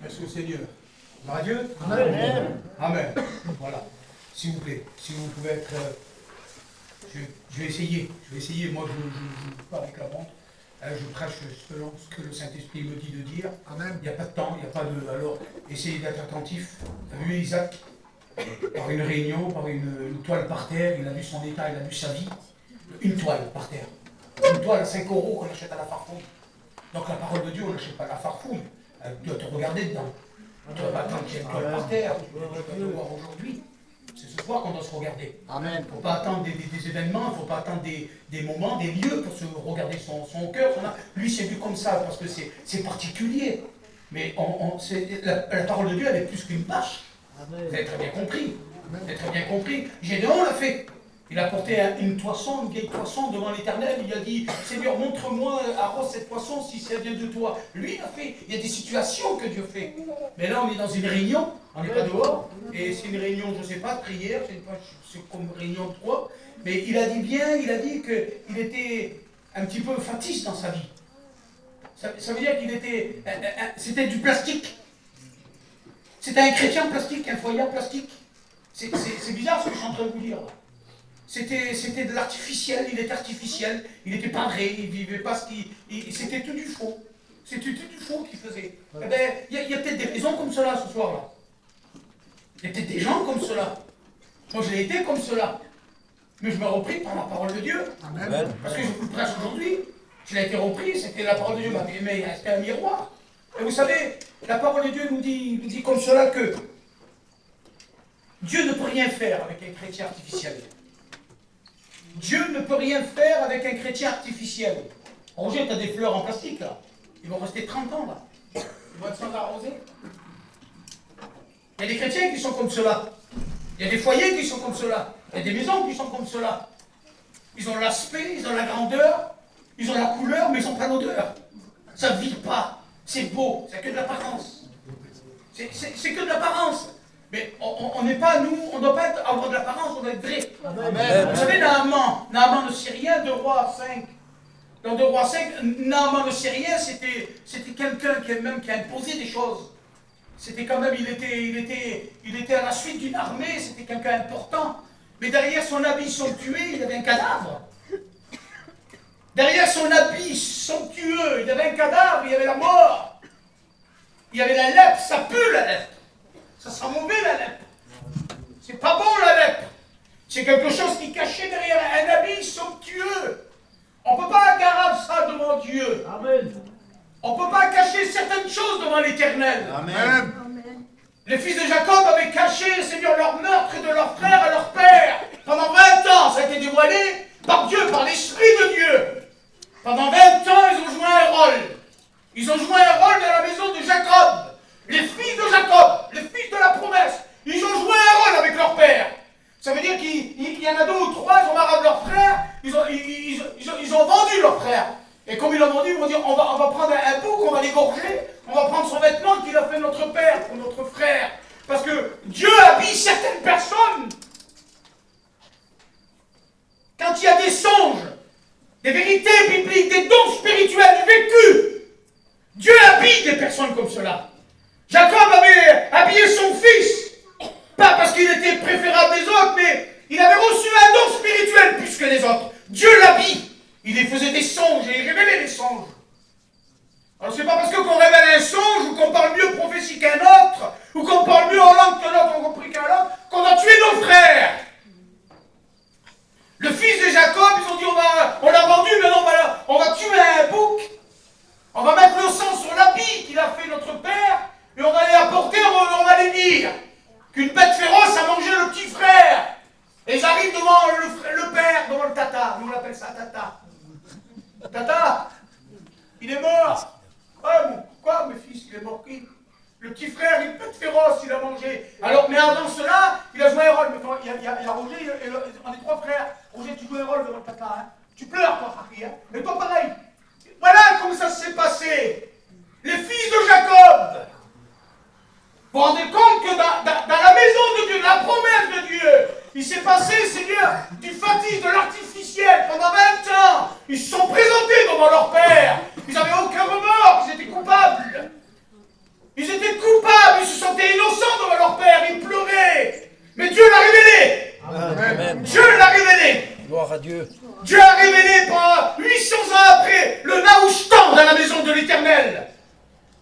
Merci au Seigneur. Gloire à Dieu. Amen. Amen. Voilà. S'il vous plaît, si vous pouvez être... je vais essayer. Moi, je ne joue pas avec la honte. Je prêche selon ce que le Saint-Esprit me dit de dire. Amen. Il n'y a pas de temps, il n'y a pas de... Alors, essayez d'être attentif. Vous avez vu Isaac, par une réunion, par une toile par terre, il a vu son état, il a vu sa vie. Une toile par terre. Une toile à 5 € qu'on achète à la farfouille. Donc la parole de Dieu, on n'achète pas à la farfouille. Elle doit te regarder dedans. Tu ne vas pas attendre qu'il y ait une toile par terre. Tu dois te voir aujourd'hui. C'est ce soir qu'on doit se regarder. Amen. Il ne faut pas attendre des événements, il ne faut pas attendre des moments, des lieux pour se regarder son cœur. Lui, c'est vu comme ça parce que c'est particulier. Mais la parole de Dieu, elle est plus qu'une bâche. Vous avez très bien compris. Vous avez très bien compris. Gédéon l'a fait. Il a porté une toisson, une vieille toisson devant l'Éternel. Il a dit, Seigneur, montre-moi, arrose cette toisson si ça vient de toi. Lui, il a fait. Il y a des situations que Dieu fait. Mais là, on est dans une réunion, on n'est pas dehors. Et c'est une réunion, je ne sais pas, de prière, c'est comme réunion de quoi. Mais il a dit bien, il a dit qu'il était un petit peu factice dans sa vie. Ça veut dire qu'il était... C'était du plastique. C'était un chrétien plastique, un foyer plastique. C'est bizarre ce que je suis en train de vous dire. C'était de l'artificiel, il était artificiel, il n'était pas vrai, il ne vivait pas ce qu'il... C'était tout du faux. C'était tout du faux qu'il faisait. Eh bien, il y a peut-être des raisons comme cela ce soir-là. Il y a peut-être des gens comme cela. Moi, je l'ai été comme cela. Mais je me repris par la parole de Dieu. Amen. Parce que je vous le prêche aujourd'hui. Je l'ai été repris, c'était la parole de Dieu. Mais c'était un miroir. Et vous savez, la parole de Dieu nous dit comme cela que Dieu ne peut rien faire avec un chrétien artificiel. Dieu ne peut rien faire avec un chrétien artificiel. Roger, tu as des fleurs en plastique là. Ils vont rester 30 ans là. Ils vont être sans arroser. Il y a des chrétiens qui sont comme cela. Il y a des foyers qui sont comme cela. Il y a des maisons qui sont comme cela. Ils ont l'aspect, ils ont la grandeur, ils ont la couleur, mais ils n'ont pas l'odeur. Ça ne vit pas. C'est beau, c'est que de l'apparence. C'est que de l'apparence. Mais on n'est pas, nous, on ne doit pas avoir de l'apparence, on doit être vrai. Amen. Vous savez, Naaman le Syrien, 2 Rois 5. Dans 2 Rois 5, Naaman le Syrien, c'était quelqu'un qui a imposé des choses. C'était quand même, il était à la suite d'une armée, c'était quelqu'un important. Mais derrière son habit somptueux, il y avait un cadavre. Derrière son habit somptueux, il y avait un cadavre, il y avait la mort. Il y avait la lèpre, ça pue la lèpre. Ça sent mauvais la lèpre. C'est pas bon la lèpre. C'est quelque chose qui est caché derrière un habit somptueux. On ne peut pas garder ça devant Dieu. Amen. On ne peut pas cacher certaines choses devant l'Éternel. Amen. Les fils de Jacob avaient caché, Seigneur, leur meurtre de leurs frères à leur père. Pendant 20 ans, ça a été dévoilé par Dieu, par l'Esprit de Dieu. Pendant 20 ans, ils ont joué un rôle. Ils ont joué un rôle dans la maison de Jacob. Les fils de Jacob, les fils de la promesse, ils ont joué un rôle avec leur père. Ça veut dire qu'il y en a 2 ou 3, ils ont marre de leur frère, ils ont vendu leur frère. Et comme ils l'ont vendu, ils vont dire, on va prendre un bouc, on va l'égorger, on va prendre son vêtement qu'il a fait notre père, pour notre frère. Parce que Dieu habille certaines personnes. Quand il y a des songes, des vérités bibliques, des dons spirituels, du vécu, Dieu habille des personnes comme cela. Jacob avait habillé son fils, pas parce qu'il était préférable des autres, mais il avait reçu un don spirituel plus que les autres. Dieu l'habille. Il les faisait des songes et il révélait les songes. Alors c'est pas parce qu'on révèle un songe ou qu'on parle mieux prophétie qu'un autre, ou qu'on parle mieux en langue qu'un autre, ou qu'on prie qu'un autre, qu'on a tué nos frères. Le fils de Jacob, ils ont dit on l'a vendu, maintenant on va tuer un bouc. On va mettre le sang sur l'habit qu'il a fait notre père, et on va les apporter, on va les dire qu'une bête féroce a mangé le petit frère. Et ils arrivent devant le père, devant le tata. Nous on appelle ça tata. Tata, il est mort. Quoi, mes fils, il est mort qui? Le petit frère, une bête féroce, il a mangé. Alors, mais avant cela, il a joué un rôle. Mais il y a Roger, on est 3 frères. Roger, tu joues un rôle devant le tata. Hein? Tu pleures, toi, Harry. Hein? Mais toi, pareil. Voilà comment ça s'est passé. Les fils de Jacob. Vous vous rendez compte que dans la maison de Dieu, la promesse de Dieu, il s'est passé, Seigneur, du fatigue, de l'artificiel pendant 20 ans. Ils se sont présentés devant leur père. Ils n'avaient aucun remords, ils étaient coupables. Ils étaient coupables. sentaient innocents devant leur père, ils pleuraient. Mais Dieu l'a révélé. Amen. Dieu l'a révélé. Gloire à Dieu. Dieu a révélé pendant 800 ans après le Naouchtan dans la maison de l'Éternel.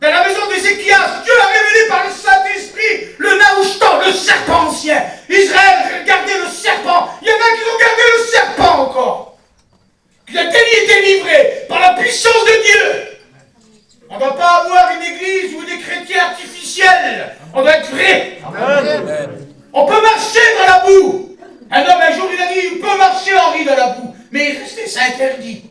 Dans la maison d'Ézéchias, Dieu a révélé par le Saint-Esprit le Naouchtan, le serpent ancien. Israël gardait le serpent. Il y en a qui ont gardé le serpent encore. Qui a été délivré par la puissance de Dieu. On ne doit pas avoir une église ou des chrétiens artificiels. On doit être vrai. Amen. On peut marcher dans la boue. Un homme, un jour, il a dit, il peut marcher, Henri, dans la boue. Mais il restait, c'est interdit.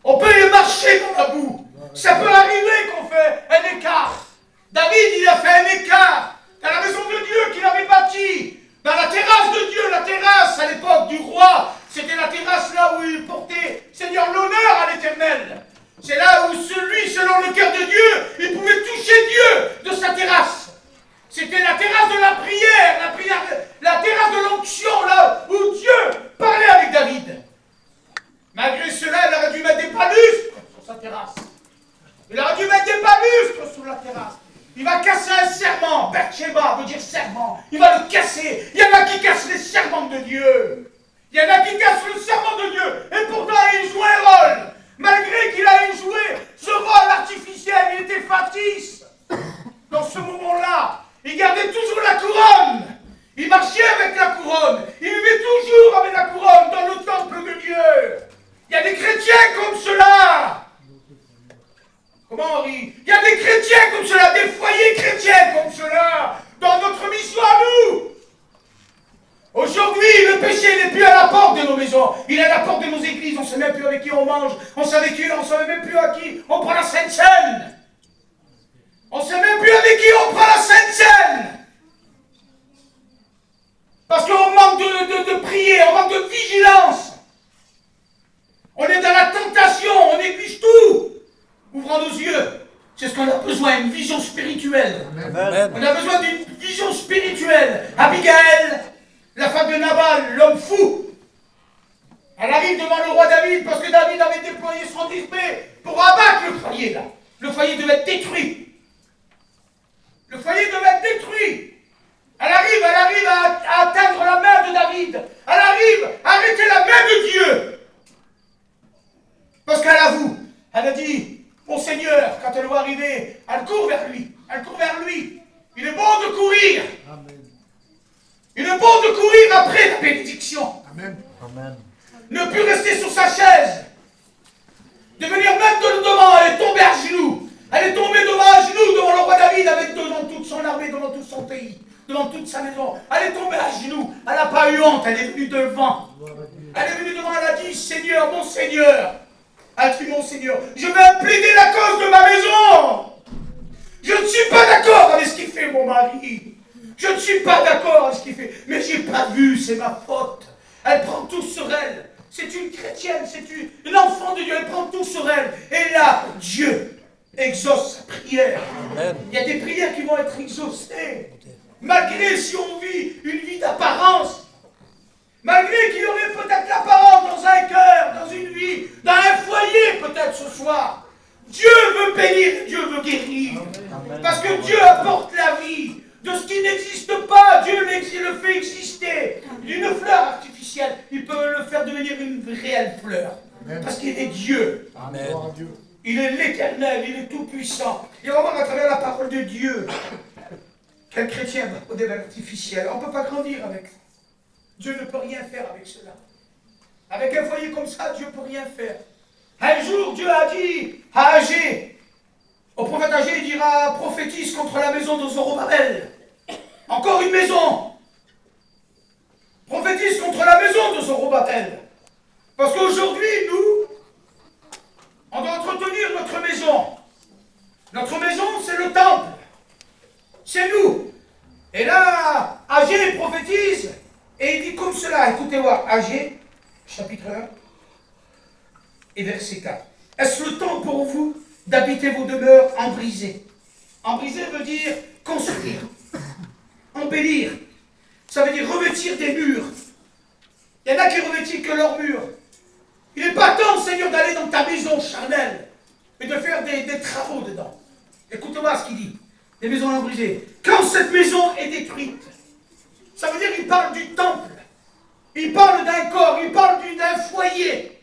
On peut y marcher dans la boue. Ça peut arriver qu'on fait un écart. David, il a fait un écart dans la maison de Dieu qu'il avait bâtie. Dans la terrasse de Dieu, la terrasse à l'époque du roi, c'était la terrasse là où il portait, Seigneur, l'honneur à l'Éternel. C'est là où celui, selon le cœur de Dieu, il pouvait toucher Dieu de sa terrasse. C'était la terrasse de la prière, la terrasse de l'onction, là où Dieu parlait avec David. Malgré cela, il aurait dû mettre des balustres sur sa terrasse. Il aurait dû mettre des balustres sur la terrasse. Il va casser un serment. Bercheba veut dire serment. Il va le casser. Il y en a qui cassent les serments de Dieu. Il y en a qui cassent le serment de Dieu. Et pourtant, il joue un rôle. Malgré qu'il a joué ce rôle artificiel, il était factice. Dans ce moment-là, il gardait toujours la couronne. Il marchait avec la couronne. Il vivait toujours avec la couronne dans le temple de Dieu. Il y a des chrétiens comme cela. Comment, Henri? Il y a des chrétiens comme cela, des foyers chrétiens comme cela, dans notre mission à nous. Aujourd'hui, le péché n'est plus à la porte de nos maisons, il est à la porte de nos églises. On ne sait même plus avec qui on mange, on ne sait même plus à qui on prend la Sainte Seine. On ne sait même plus avec qui on prend la Sainte Seine. Parce qu'on manque de prier, on manque de vigilance. On est dans la tentation, on néglige tout. Ouvrons nos yeux. C'est ce qu'on a besoin, une vision spirituelle. Amen. On a besoin d'une vision spirituelle. Abigail, la femme de Nabal, l'homme fou. Elle arrive devant le roi David parce que David avait déployé son épée pour abattre le foyer là. Le foyer devait être détruit. Le foyer devait être détruit. Elle arrive à atteindre la main de David. Elle arrive à arrêter la main de Dieu. Parce qu'elle avoue. Elle a dit, mon Seigneur, quand elle voit arriver, elle court vers lui. Elle court vers lui. Il est bon de courir. Amen. Il est bon de courir après la bénédiction. Amen. Amen. Ne plus rester sur sa chaise. De venir même de devant, elle est tombée à genoux. Elle est tombée à genoux devant le roi David avec devant toute son armée, devant tout son pays, devant toute sa maison. Elle est tombée à genoux. Elle n'a pas eu honte, elle est venue devant. Elle est venue devant, elle a dit, Seigneur, mon Seigneur. Elle a dit, mon Seigneur, je vais plaider la cause de ma maison. Je ne suis pas d'accord avec ce qu'il fait mon mari. Je ne suis pas d'accord avec ce qu'il fait. Mais je n'ai pas vu, c'est ma faute. Elle prend tout sur elle. C'est une chrétienne, c'est une enfant de Dieu, elle prend tout sur elle. Et là, Dieu exauce sa prière. Amen. Il y a des prières qui vont être exaucées. Malgré si on vit une vie d'apparence. Malgré qu'il y aurait peut-être l'apparence dans un cœur, dans une vie, dans un foyer peut-être ce soir. Dieu veut bénir, Dieu veut guérir. Amen. Parce que Dieu apporte la vie. De ce qui n'existe pas, Dieu le fait exister. D'une fleur artificielle, il peut le faire devenir une réelle fleur. Amen. Parce qu'il est Dieu. Amen. Gloire à Dieu. Il est l'Éternel, il est tout-puissant. Et on va voir à travers la parole de Dieu qu'un chrétien va au débat artificiel. On ne peut pas grandir avec. Dieu ne peut rien faire avec cela. Avec un foyer comme ça, Dieu ne peut rien faire. Un jour, Dieu a dit à Agé, au prophète Agé, il dira, prophétise contre la maison de Zorobabel. Encore une maison. Prophétise contre la maison de Zorobabel. Parce qu'aujourd'hui, nous, on doit entretenir notre maison. Notre maison, c'est le temple. C'est nous. Et là, Agé prophétise, et il dit comme cela, écoutez voir, Agé, chapitre 1, et verset 4. Est-ce le temps pour vous d'habiter vos demeures en brisé? En brisé veut dire construire, embellir. Ça veut dire revêtir des murs. Il y en a qui revêtissent que leurs murs. Il n'est pas temps, Seigneur, d'aller dans ta maison charnelle et de faire des travaux dedans. Écoute-moi ce qu'il dit. Des maisons l'ont brisé. Quand cette maison est détruite, ça veut dire qu'il parle du temple. Il parle d'un corps, il parle d'un foyer.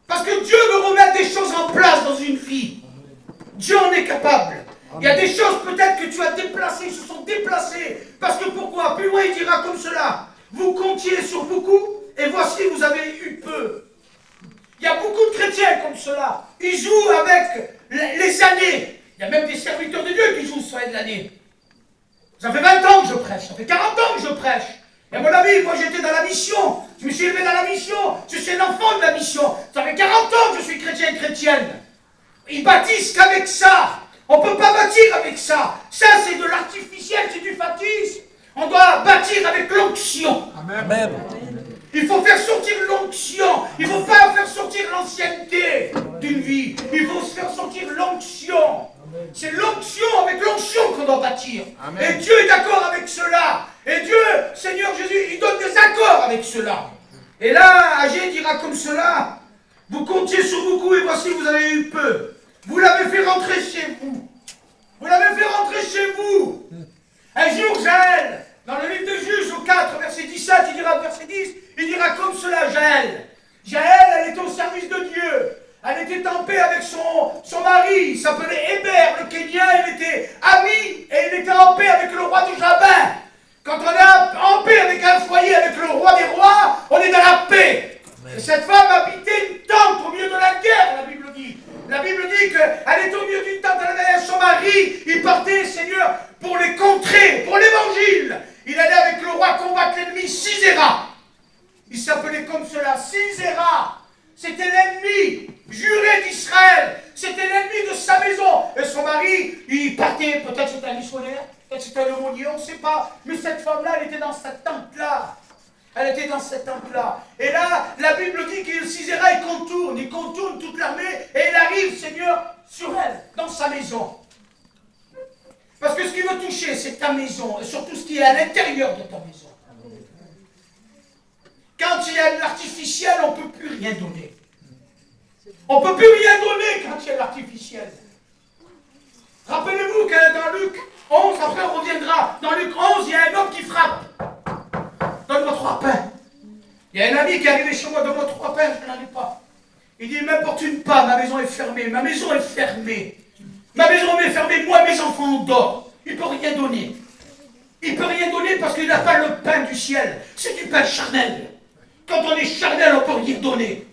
Parce que Dieu veut remettre des choses en place dans une vie. Dieu en est capable. Il y a des choses peut-être que tu as déplacées, se sont déplacées. Parce que pourquoi? Plus loin il dira comme cela. Vous comptiez sur beaucoup et voici vous avez eu peu. Il y a beaucoup de chrétiens comme cela. Ils jouent avec les années. Il y a même des serviteurs de Dieu qui jouent sur l'année. Ça fait 20 ans que je prêche, ça fait 40 ans que je prêche. Et à mon avis, moi j'étais dans la mission. Je me suis élevé dans la mission. Je suis un enfant de la mission. Ça fait 40 ans que je suis chrétien et chrétienne. Ils bâtissent qu'avec ça. On ne peut pas bâtir avec ça. Ça, c'est de l'artificiel, c'est du factice. On doit bâtir avec l'onction. Amen. Il faut faire sortir l'onction. Il ne faut pas faire sortir l'ancienneté d'une vie. Il faut faire sortir l'onction. C'est l'onction, avec l'onction qu'on doit bâtir. Amen. Et Dieu est d'accord avec cela. Et Dieu, Seigneur Jésus, il donne des accords avec cela. Et là, Agé dira comme cela, vous comptiez sur beaucoup et voici vous avez eu peu. Vous l'avez fait rentrer chez vous. Vous l'avez fait rentrer chez vous. Un jour, Jaël, dans le livre de Juges, au 4, verset 17, il dira, verset 10, il dira comme cela, Jaël. Jaël, elle était au service de Dieu. Elle était en paix avec son mari, il s'appelait Héber, le Kénien, il était ami et il était en paix avec le roi de Jabin. Quand on est en paix avec un foyer, avec le roi des rois, on est dans la paix. Et cette femme habitait une tente au milieu de la guerre, la Bible dit. La Bible dit qu'elle était au milieu d'une tente, elle avait son mari, il partait, Seigneur, pour les contrer, pour l'évangile. Il allait avec le roi combattre l'ennemi Sisera. Il s'appelait comme cela, Sisera. C'était l'ennemi juré d'Israël. C'était l'ennemi de sa maison. Et son mari, il partait, peut-être c'était un missionnaire, peut-être c'était un aumônier, on ne sait pas. Mais cette femme-là, elle était dans cette tente-là. Elle était dans cette tente-là. Et là, la Bible dit que Sisera, il contourne toute l'armée et il arrive, Seigneur, sur elle, dans sa maison. Parce que ce qu'il veut toucher, c'est ta maison et surtout ce qui est à l'intérieur de ta maison. Quand il y a de l'artificiel, on ne peut plus rien donner. On ne peut plus rien donner quand il y a de l'artificiel. Rappelez-vous que dans Luc 11, après on reviendra, dans Luc 11, il y a un homme qui frappe. Donne-moi 3 pains. Il y a un ami qui est arrivé chez moi, donne-moi 3 pains, je n'en ai pas. Il dit, ne m'importune pas, ma maison est fermée. Ma maison est fermée. Ma maison est fermée, moi mes enfants dorment. Il ne peut rien donner. Il ne peut rien donner parce qu'il n'a pas le pain du ciel. C'est du pain charnel. Quand on est charnel, on ne peut rien donner.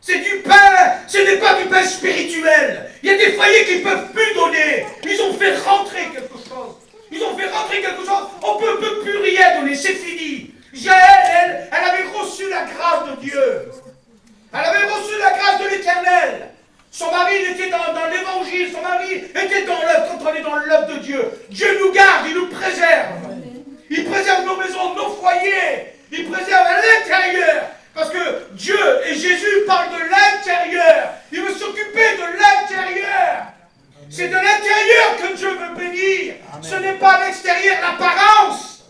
C'est du pain, ce n'est pas du pain spirituel. Il y a des foyers qui ne peuvent plus donner. Ils ont fait rentrer quelque chose. Ils ont fait rentrer quelque chose. On ne peut plus rien donner, c'est fini. Jaël, elle avait reçu la grâce de Dieu. Elle avait reçu la grâce de l'Éternel. Son mari, il était dans l'évangile. Son mari était dans l'œuvre. Quand on est dans l'œuvre de Dieu, Dieu nous garde, il nous préserve. Il préserve nos maisons, nos foyers. Il préserve à l'intérieur. Parce que Dieu et Jésus parlent de l'intérieur. Il veut s'occuper de l'intérieur. C'est de l'intérieur que Dieu veut bénir. Amen. Ce n'est pas à l'extérieur, l'apparence.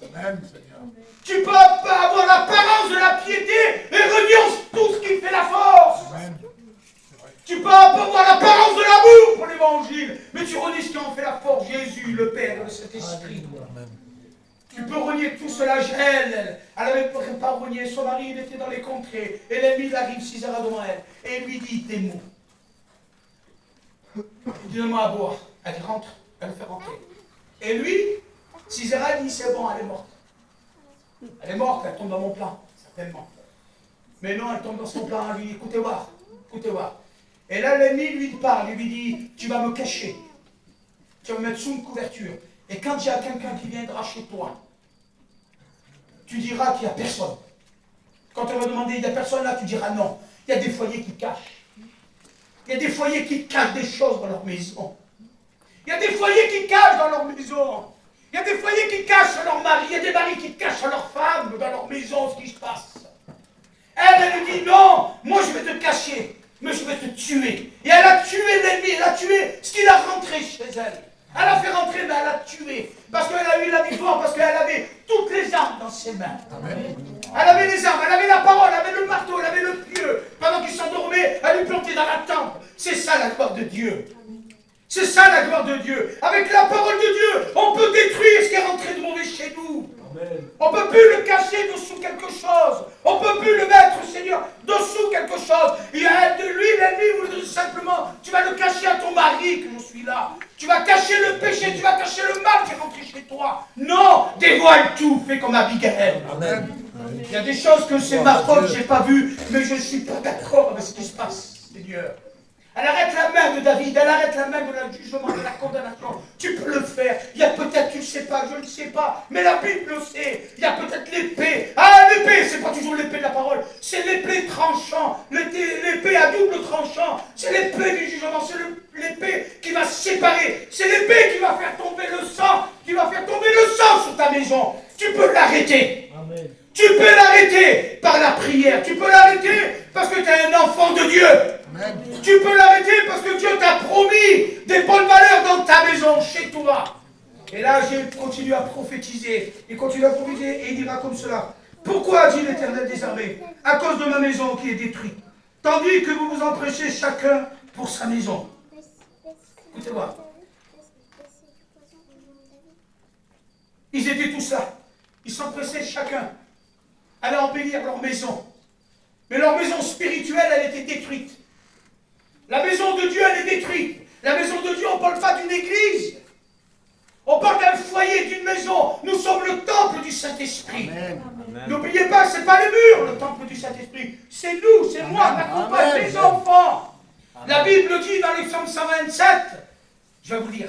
Tu peux avoir l'apparence de la piété et renoncer tout ce qui fait la force. Amen. Tu peux avoir l'apparence de l'amour pour l'évangile, mais tu renies ce qui en fait la force, Jésus, le Père, le Saint-Esprit. Tu peux renier tout cela. Elle n'avait pas renié. Son mari, il était dans les contrées. Et l'ennemi, il arrive, Sisera devant elle. Et il lui dit des mots. Il dit, donne-moi à boire. Elle dit, rentre. Elle le fait rentrer. Et lui, Sisera dit, c'est bon, elle est morte. Elle est morte, elle tombe dans mon plan, certainement. Mais non, elle tombe dans son plan. Elle lui dit, écoutez voir, écoutez voir. Et là, l'ennemi lui parle. Il lui dit, tu vas me cacher. Tu vas me mettre sous une couverture. Et quand il y a quelqu'un qui viendra chez toi, tu diras qu'il n'y a personne. Quand on va demander, il n'y a personne là, tu diras non. Il y a des foyers qui cachent. Il y a des foyers qui cachent des choses dans leur maison. Il y a des foyers qui cachent dans leur maison. Il y a des foyers qui cachent à leur mari. Il y a des maris qui cachent à leur femme dans leur maison ce qui se passe. Elle lui dit non, moi je vais te cacher, mais je vais te tuer. Et elle a tué l'ennemi, elle a tué ce qu'il a rentré chez elle. Elle a fait rentrer, mais elle a tué. Parce qu'elle a eu la victoire, parce qu'elle avait toutes les armes dans ses mains. Amen. Elle avait les armes, elle avait la parole, elle avait le marteau, elle avait le pieu. Pendant qu'il s'endormait, elle lui plantait dans la tempe. C'est ça la gloire de Dieu. C'est ça la gloire de Dieu. Avec la parole cacher le péché, tu vas cacher le mal qui est rentré chez toi. Non, dévoile tout, fais comme Abigail. Amen. Il y a des choses que c'est ma faute, je n'ai pas vues, mais je ne suis pas d'accord avec ce qui se passe, Seigneur. Elle arrête la main de David, elle arrête la main de la jugement, de la condamnation. Tu peux le faire. Il y a peut-être, tu ne sais pas, je ne sais pas, mais la Bible le sait. Il y a peut-être l'épée. Ah, l'épée, c'est pas toujours l'épée de la parole, c'est l'épée tranchant, l'épée à double tranchant. C'est l'épée du jugement, c'est l'épée qui va séparer. C'est l'épée qui va faire tomber le sang, qui va faire tomber le sang sur ta maison. Tu peux l'arrêter. Amen. Tu peux l'arrêter par la prière. Tu peux l'arrêter parce que tu es un enfant de Dieu. Amen. Tu peux l'arrêter parce que Dieu t'a promis des bonnes valeurs dans ta maison, chez toi. Et là, j'ai continué à prophétiser. Et continue à prophétiser et il dira comme cela. Pourquoi, dit l'Éternel des armées? À cause de ma maison qui est détruite. Tandis que vous vous empressez chacun pour sa maison. Écoutez-moi. Ils étaient tous là. Ils s'empressaient chacun à embellir leur maison. Mais leur maison spirituelle, elle était détruite. La maison de Dieu, elle est détruite. La maison de Dieu, on ne parle pas d'une église. On parle d'un foyer, d'une maison. Nous sommes le temple du Saint-Esprit. N'oubliez pas, ce n'est pas les murs, le temple du Saint-Esprit. C'est nous, c'est moi, ma compagne, mes enfants. Amen. La Bible dit dans le psaume 127, je vais vous lire.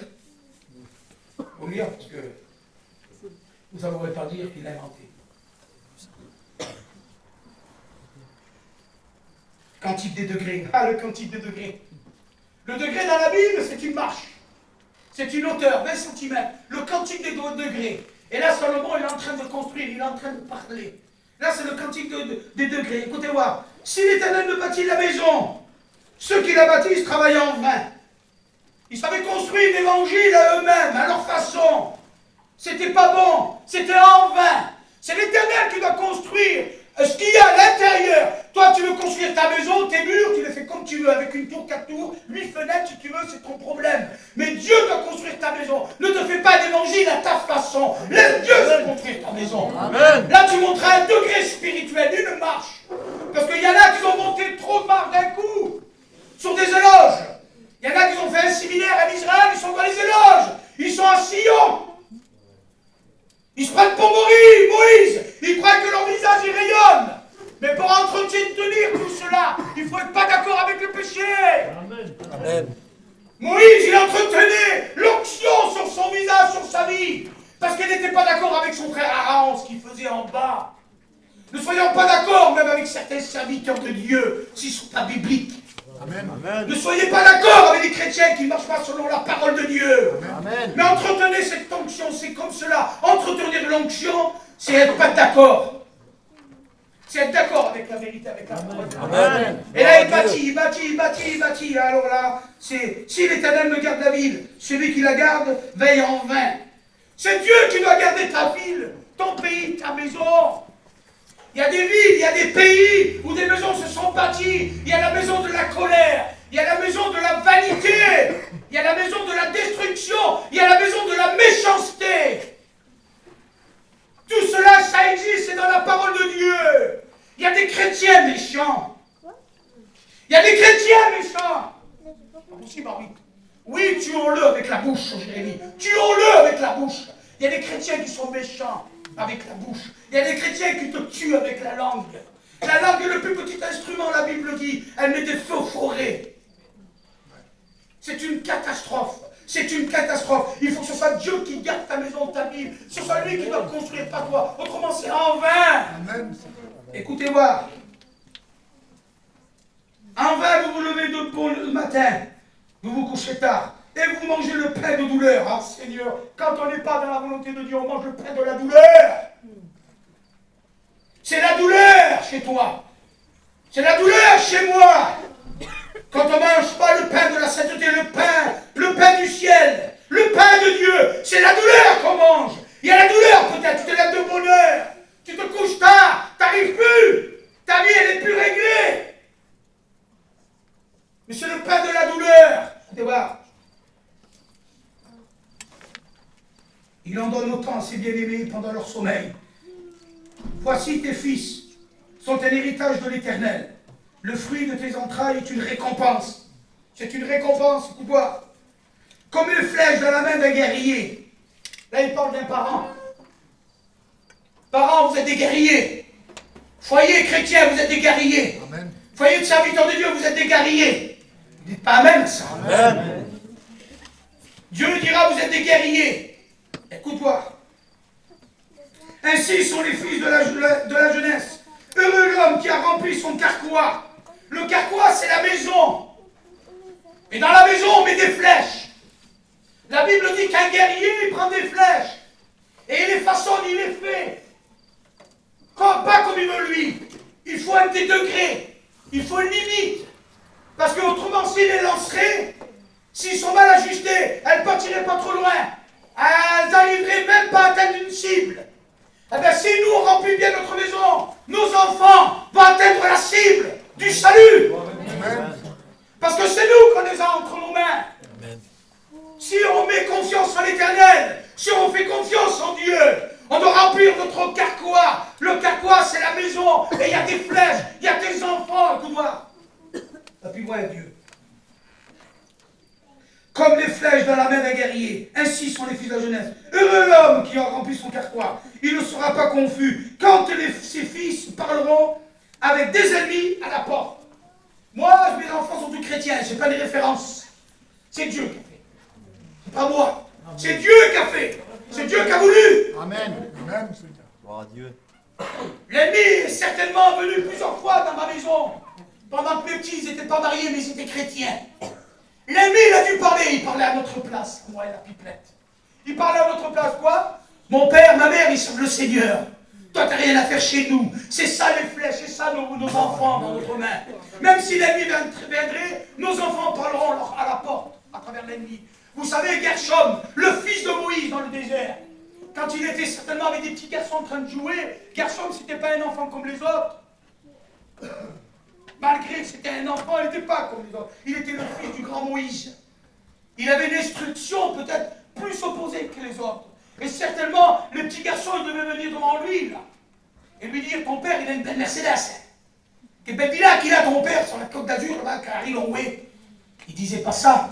Vous lire parce que vous n'allez pas dire qu'il a inventé. Cantique des degrés. Ah, le cantique des degrés. Le degré dans la Bible, c'est une marche. C'est une hauteur, 20 cm. Le cantique des degrés. Et là, Salomon, il est en train de construire, il est en train de parler. Là, c'est le cantique des degrés. Écoutez-moi. Si l'Éternel ne bâtit la maison, ceux qui la bâtissent travaillent en vain. Ils savaient construire l'évangile à eux-mêmes, à leur façon. C'était pas bon. C'était en vain. C'est l'Éternel qui va construire ce qu'il y a à l'intérieur. Toi, tu veux construire ta maison, tes murs, tu les fais comme tu veux, avec une tour, 4 tours, 8 fenêtres, si tu veux, c'est ton problème. Mais Dieu doit construire ta maison. Ne te fais pas d'évangile à ta façon. Laisse Dieu construire ta maison. Amen. Là, tu monteras un degré spirituel, une marche. Parce qu'il y en a qui ont monté trop de marches d'un coup, sur des éloges. Il y en a qui ont fait un séminaire à Israël, ils sont dans les éloges. Ils sont à Sion. Ils se prennent pour Moïse. Ils croient que leur visage y rayonne. Mais pour entretenir tout cela, il ne faut être pas d'accord avec le péché. Amen. Amen. Moïse, il entretenait l'onction sur son visage, sur sa vie. Parce qu'il n'était pas d'accord avec son frère Aaron, ce qu'il faisait en bas. Ne soyons pas d'accord même avec certains serviteurs de Dieu, s'ils ne sont pas bibliques. Amen. Amen. Ne soyez pas d'accord avec les chrétiens qui ne marchent pas selon la parole de Dieu. Amen. Mais entretenez cette onction, c'est comme cela. Entretenir l'onction, c'est être pas d'accord. C'est être d'accord avec la vérité, avec la parole. Amen. Et là, il bâtit. Alors là, c'est si l'Éternel me garde la ville, celui qui la garde veille en vain. C'est Dieu qui doit garder ta ville, ton pays, ta maison. Il y a des villes, il y a des pays où des maisons se sont bâties. Il y a la maison de la colère, il y a la maison de la vanité, il y a la maison de la destruction, il y a la maison de la méchanceté. Tout cela, ça existe, c'est dans la parole de Dieu. Il y a des chrétiens méchants. Il y a des chrétiens méchants. Aussi, Marie. Oui, tuons-le avec la bouche, Jérémie. Tuons-le avec la bouche. Il y a des chrétiens qui sont méchants avec la bouche. Il y a des chrétiens qui te tuent avec la langue. La langue est le plus petit instrument, la Bible dit. Elle met des feux aux forêts. C'est une catastrophe. C'est une catastrophe. Il faut que ce soit Dieu qui garde ta maison, ta vie. Ce soit lui qui doit construire, pas toi. Autrement, c'est en vain. Amen. Écoutez-moi. En vain, vous vous levez de bon le matin. Vous vous couchez tard. Et vous mangez le pain de douleur. Ah, Seigneur, quand on n'est pas dans la volonté de Dieu, on mange le pain de la douleur. C'est la douleur chez toi. C'est la douleur chez moi. Quand on ne mange pas le pain de la sainteté, le pain du ciel, le pain de Dieu, c'est la douleur qu'on mange. Il y a la douleur peut-être, tu te lèves de bonne heure, tu te couches tard, tu n'arrives plus, ta vie elle n'est plus réglée. Mais c'est le pain de la douleur. Écoutez voir. Il en donne autant à ses bien-aimés pendant leur sommeil. Voici tes fils sont un héritage de l'Éternel. Le fruit de tes entrailles est une récompense. C'est une récompense, écoute-moi. comme une flèche dans la main d'un guerrier. Là, il parle d'un parent. Parents, vous êtes des guerriers. Foyer chrétien, vous êtes des guerriers. Amen. Foyer de serviteurs de Dieu, vous êtes des guerriers. Vous dites pas Amen, ça. Amen. Dieu dira, vous êtes des guerriers. Écoute-toi. Ainsi sont les fils de la jeunesse. Heureux l'homme qui a rempli son carquois. Le carquois, c'est la maison. Et dans la maison, on met des flèches. La Bible dit qu'un guerrier, il prend des flèches. Et il les façonne, il les fait. Pas comme il veut lui. Il faut un des degrés. Il faut une limite. Parce qu'autrement, s'il les lancerait, s'ils sont mal ajustés, elles ne partiraient pas trop loin. Elles n'arriveraient même pas à atteindre une cible. Eh bien, si nous, on remplit bien notre maison, nos enfants vont atteindre la cible du salut. Amen. Parce que c'est nous qu'on les a entre nos mains. Amen. Si on met confiance en l'Éternel, si on fait confiance en Dieu, on doit remplir notre carquois. Le carquois, c'est la maison. Et il y a des flèches, il y a des enfants, écoute-moi. Appuie-moi Dieu. Comme les flèches dans la main d'un guerrier, ainsi sont les fils de la jeunesse. Heureux l'homme qui a rempli son carquois. Il ne sera pas confus quand ses fils parleront avec des ennemis à la porte. Moi, mes enfants sont tous chrétiens, je n'ai pas de référence. C'est Dieu qui a fait. C'est pas moi. C'est Dieu qui a fait. C'est Dieu qui a voulu. Amen. Amen. Gloire à Dieu. L'ennemi est certainement venu plusieurs fois dans ma maison. Pendant que mes petits n'étaient pas mariés, mais ils étaient chrétiens. L'ennemi, il a dû parler. Il parlait à notre place, moi et la pipelette. Il parlait à notre place, quoi? Mon père, ma mère, ils servent le Seigneur. Toi, t'as rien à faire chez nous. C'est ça les flèches, c'est ça nos enfants dans notre main. Même si l'ennemi viendrait, nos enfants parleront à la porte, à travers l'ennemi. Vous savez, Gershom, le fils de Moïse dans le désert, quand il était certainement avec des petits garçons en train de jouer, Gershom, c'était pas un enfant comme les autres. Malgré que c'était un enfant, il n'était pas comme les autres. Il était le fils du grand Moïse. Il avait une instruction peut-être plus opposée que les autres. Et certainement, le petit garçon, il devait venir devant lui, là. Et lui dire, ton père, il a une belle Mercedes. Quelle belle villa qu'il a, ton père, sur la Côte d'Azur, là-bas, Carrie Longway. Il disait pas ça.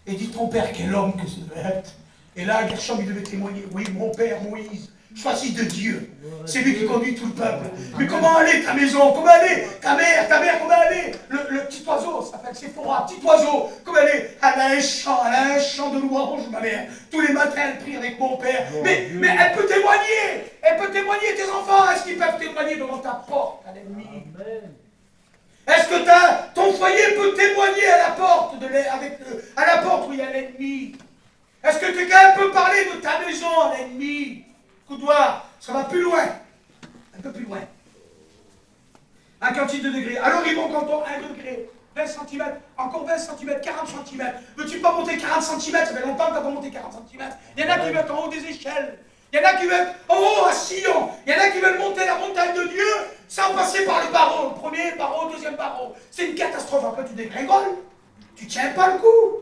Il dit, ton père, quel homme que ça devait être. Et là, Gershom, il devait témoigner. Oui, mon père, Moïse, choisi de Dieu. C'est lui qui conduit tout le peuple. Mais comment aller ta maison? Comment aller ta mère, comment aller le petit oiseau, ça s'appelle Séphora, petit oiseau. Comment aller? Elle a un chant de louange, ma mère. Tous les matins, elle prie avec mon père. Mais elle peut témoigner. Elle peut témoigner, tes enfants. Est-ce qu'ils peuvent témoigner devant ta porte à l'ennemi? Est-ce que ton foyer peut témoigner à la porte, à la porte où il y a l'ennemi? Est-ce que quelqu'un peut parler de ta maison à l'ennemi? Coudoir, ça va plus loin. Un peu plus loin. Un quantité de degrés. Alors ils montent encore 1 degré, 20 cm, encore 20 cm, 40 cm. Veux-tu pas monter 40 cm? Ça fait longtemps que tu n'as pas monté 40 cm. Il y en a qui veulent être en haut des échelles. Il y en a qui veulent être en haut à Sion. Il y en a qui veulent monter la montagne de Dieu sans passer par le barreau. Le premier barreau, deuxième barreau. C'est une catastrophe. Après, tu dégringoles. Tu tiens pas le coup.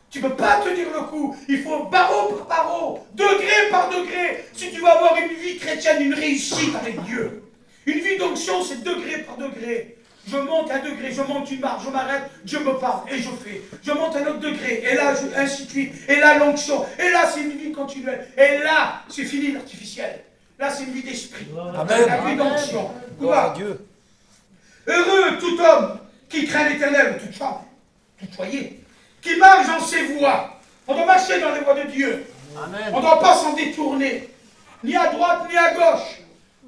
Tu ne peux pas tenir le coup. Il faut barreau par barreau, degré par degré. Si tu veux avoir une vie chrétienne, une réussite avec Dieu. Une vie d'onction, c'est degré par degré. Je monte un degré, je monte une marche, je m'arrête, Dieu me parle et je fais. Je monte un autre degré, et là, ainsi de suite. Et là, l'onction. Et là, c'est une vie continuelle. Et là, c'est fini l'artificiel. Là, c'est une vie d'esprit. La vie d'onction. Gloire à Dieu. Heureux tout homme qui craint l'Éternel, toute femme, tout foyer, qui marche dans ses voies. On doit marcher dans les voies de Dieu. Amen. On ne doit pas s'en détourner, ni à droite ni à gauche.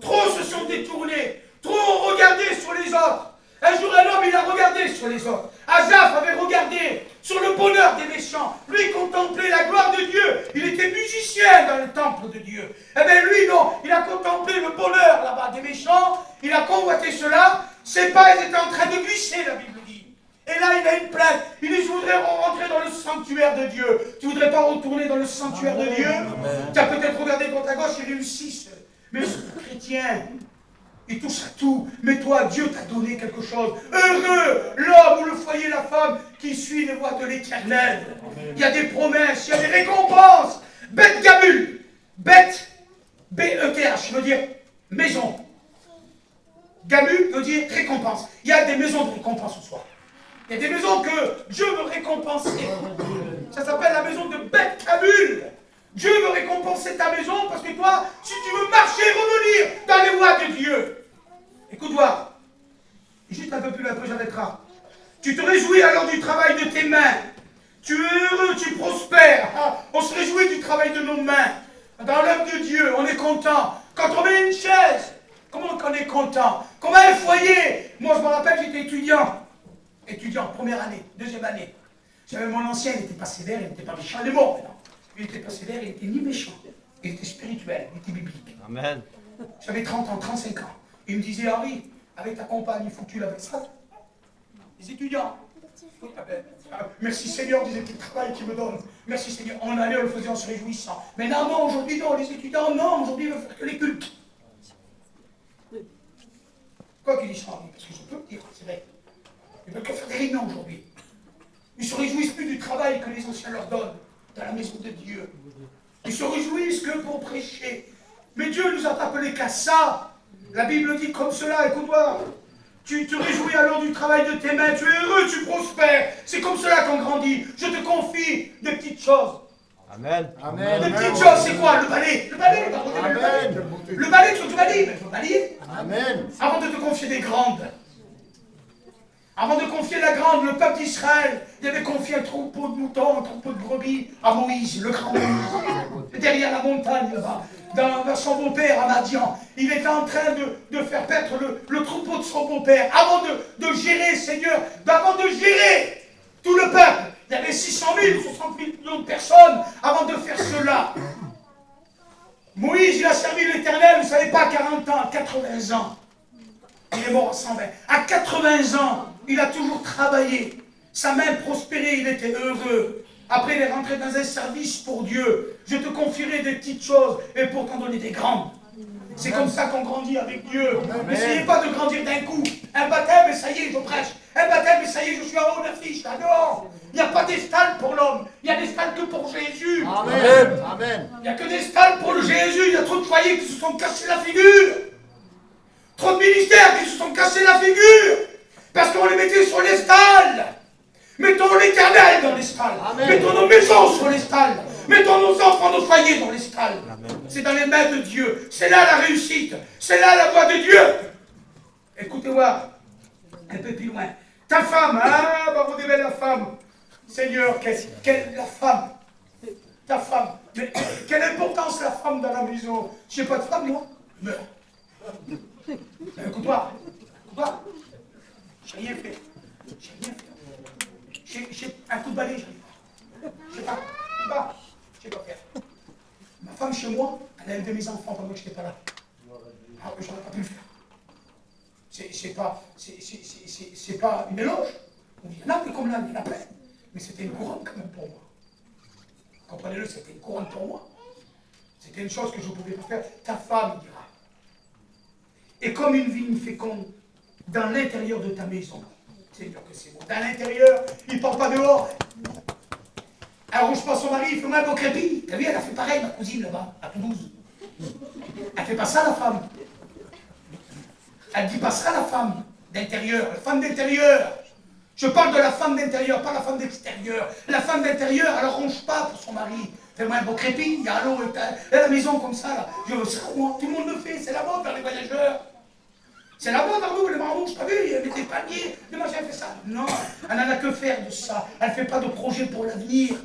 Trop se sont détournés, trop ont regardé sur les autres. Un jour, un homme, il a regardé sur les autres. Asaph avait regardé sur le bonheur des méchants. Lui contemplait la gloire de Dieu. Il était musicien dans le temple de Dieu. Eh bien, lui, non. Il a contemplé le bonheur là-bas des méchants. Il a convoité cela. Ses pas étaient en train de glisser, la Bible dit. Et là, il a une plainte. Il dit, je voudrais rentrer dans le sanctuaire de Dieu. Tu ne voudrais pas retourner dans le sanctuaire de Dieu? Tu as peut-être regardé contre ta gauche, ils réussissent. Mais ce chrétien, il touche à tout. Mais toi, Dieu t'a donné quelque chose. Heureux l'homme ou le foyer, la femme qui suit les voies de l'Éternel. Il y a des promesses, il y a des récompenses. Beth Gamul. Beth, B-E-T-H, veut dire maison. Gamul veut dire récompense. Il y a des maisons de récompense ce soir. Il y a des maisons que Dieu veut récompenser. Ça s'appelle la maison de Beth Kabul. Dieu veut récompenser ta maison parce que toi, si tu veux marcher et revenir dans les voies de Dieu, écoute-moi, juste un peu plus, après j'arrêterai. Tu te réjouis alors du travail de tes mains. Tu es heureux, tu prospères. Ah, on se réjouit du travail de nos mains. Dans l'œuvre de Dieu, on est content. Quand on met une chaise, comment on est content? Quand on met un foyer. Moi, je me rappelle, j'étais étudiant. Étudiant, première année, deuxième année. J'avais mon ancien, il n'était pas sévère, il n'était pas méchant. Il est mort maintenant. Il n'était pas sévère, il n'était ni méchant. Il était spirituel, il était biblique. Amen. J'avais 30 ans, 35 ans. Il me disait, Henri, avec ta compagne, il faut que tu l'avais ça. Les étudiants. Merci Seigneur, disait-il, le travail qu'il me donne. Merci Seigneur. On allait, on le faisait en se réjouissant. Mais non, aujourd'hui, non, les étudiants, non, aujourd'hui, ils veulent faire que les cultes. Quoi qu'il dise ça, Henri, parce que je peux le dire, c'est vrai. Ils veulent que faire des réunions aujourd'hui. Ils ne se réjouissent plus du travail que les anciens leur donnent dans la maison de Dieu. Ils se réjouissent que pour prêcher. Mais Dieu ne nous a pas appelés qu'à ça. La Bible dit comme cela, écoute-moi. Tu te réjouis alors du travail de tes mains, tu es heureux, tu prospères. C'est comme cela qu'on grandit. Je te confie des petites choses. Amen. Amen. Des petites choses, c'est quoi? Le balai. Le balai, le balai. Le balai, tu veux te balayer, mais je veux balayer. Amen. Avant de te confier des grandes. Avant de confier la grande, le peuple d'Israël, il avait confié un troupeau de moutons, un troupeau de brebis à Moïse, le grand Moïse. Derrière la montagne, là-bas, vers son beau-père à Madian. Il était en train de faire paître le troupeau de son beau-père. Avant de gérer, Seigneur, avant de gérer tout le peuple. Il y avait 600 000, 60 millions de personnes avant de faire cela. Moïse, il a servi l'Éternel, vous ne savez pas, à 40 ans, à 80 ans. Il est mort à 120. À 80 ans, il a toujours travaillé. Sa main prospérait, il était heureux. Après, il est rentré dans un service pour Dieu. Je te confierai des petites choses et pour t'en donner des grandes. C'est comme ça qu'on grandit avec Dieu. N'essayez pas de grandir d'un coup. Un baptême et ça y est, je prêche. Un baptême et ça y est, je suis en haut d'affiche. Non, il n'y a pas d'estal pour l'homme. Il y a des stalles que pour Jésus. Amen. Amen. Il n'y a que des stalles pour le Jésus. Il y a trop de foyers qui se sont cassés la figure. Trop de ministères qui se sont cassés la figure. Parce qu'on les mettait sur les stalles. Mettons l'Éternel dans les stalles. Mettons nos maisons sur les stalles. Mettons nos enfants, nos foyers dans les stalles. C'est dans les mains de Dieu. C'est là la réussite. C'est là la voie de Dieu. Écoutez-moi, un peu plus loin. Ta femme, bah vous devez la femme. Seigneur, la femme. Ta femme. Mais quelle importance la femme dans la maison? Je n'ai pas de femme, moi. Meurs. Écoute-moi. Écoute-moi. J'ai rien fait. J'ai rien fait. J'ai un coup de balai, j'arrive pas. Je sais pas. Je sais pas faire. Ma femme chez moi, elle a élevé mes enfants pendant que je n'étais pas là. Ah, j'aurais pas pu le faire. C'est pas une éloge. Il y en a qui comme là, il y en a plein. Mais c'était une couronne quand même pour moi. Comprenez-le, c'était une couronne pour moi. C'était une chose que je ne pouvais pas faire. Ta femme, il dira. Et comme une vigne féconde dans l'intérieur de ta maison. Seigneur que c'est bon. Dans l'intérieur, il ne porte pas dehors. Elle ne rouge pas son mari, il fait mal au crépi. T'as vu, elle a fait pareil, ma cousine là-bas, à Toulouse. Elle ne fait pas ça, la femme. Elle ne dit pas ça, la femme d'intérieur. La femme d'intérieur. Je parle de la femme d'intérieur, pas la femme d'extérieur. La femme d'intérieur, elle ne ronge pas pour son mari. Fais-moi un beau crépi, il y a l'eau, et la maison comme ça, là. Je veux ça, moi. Tout le monde le fait, c'est la mode vers les voyageurs. C'est la mode, nous, les marrons, je t'as vu, il y avait des paniers, des machins, elle fait ça. Non, elle n'en a que faire de ça. Elle ne fait pas de projet pour l'avenir.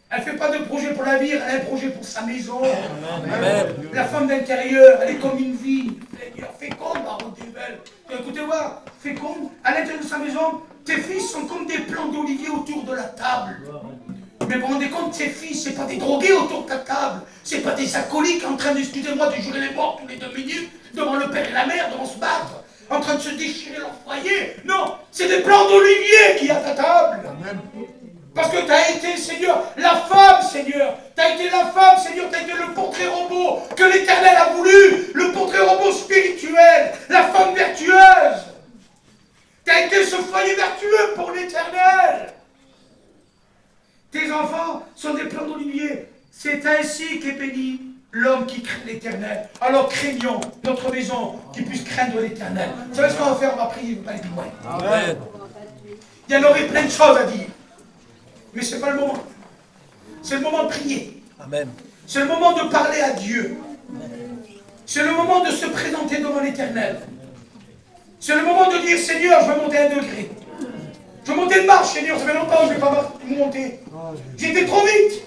Elle ne fait pas de projet pour l'avenir, elle a un projet pour sa maison. Amen. La femme d'intérieur, elle est comme une vigne. Féconde, Baron Débel. Écoutez-moi, féconde, à l'intérieur de sa maison, tes fils sont comme des plants d'olivier autour de la table. Mais vous vous rendez compte, tes fils, c'est pas des drogués autour de ta table. C'est pas des alcooliques en train, excusez-moi, de jurer les morts tous les 2 minutes devant le père et la mère, devant se battre, en train de se déchirer leur foyer. Non, c'est des plants d'olivier qui y a à ta table. Amen. Parce que tu as été, Seigneur, la femme, Seigneur. Tu as été la femme, Seigneur. Tu as été le portrait robot que l'Éternel a voulu. Le portrait robot spirituel. La femme vertueuse. Tu as été ce foyer vertueux pour l'Éternel. Tes enfants sont des plants d'olivier. C'est ainsi qu'est béni l'homme qui craint l'Éternel. Alors craignons notre maison qui puisse craindre l'Éternel. Vous savez ce qu'on va faire? On va prier, vous pas les loin. Amen. Il y en aurait plein de choses à dire. Mais ce n'est pas le moment. C'est le moment de prier. Amen. C'est le moment de parler à Dieu. C'est le moment de se présenter devant l'Éternel. C'est le moment de dire, Seigneur, je veux monter un degré. Je veux monter une marche, Seigneur, ça fait longtemps que je ne vais pas monter. J'étais trop vite.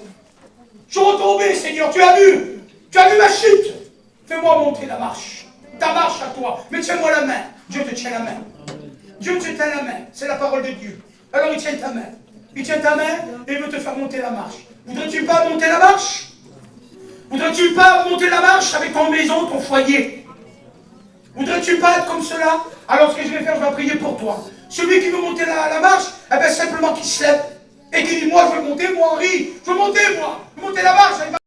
Je suis retombé, Seigneur, tu as vu ma chute. Fais-moi monter la marche. Ta marche à toi. Mais tiens-moi la main. Dieu te tient la main. Dieu te tient la main. C'est la parole de Dieu. Alors il tient ta main. Il tient ta main et il veut te faire monter la marche. Voudrais-tu pas monter la marche? Voudrais-tu pas monter la marche avec ton maison, ton foyer? Voudrais-tu pas être comme cela? Alors ce que je vais faire, je vais prier pour toi. Celui qui veut monter la marche, eh bien simplement qu'il se lève et qu'il dit, moi je veux monter, moi Henri, je veux monter moi, je veux monter la marche.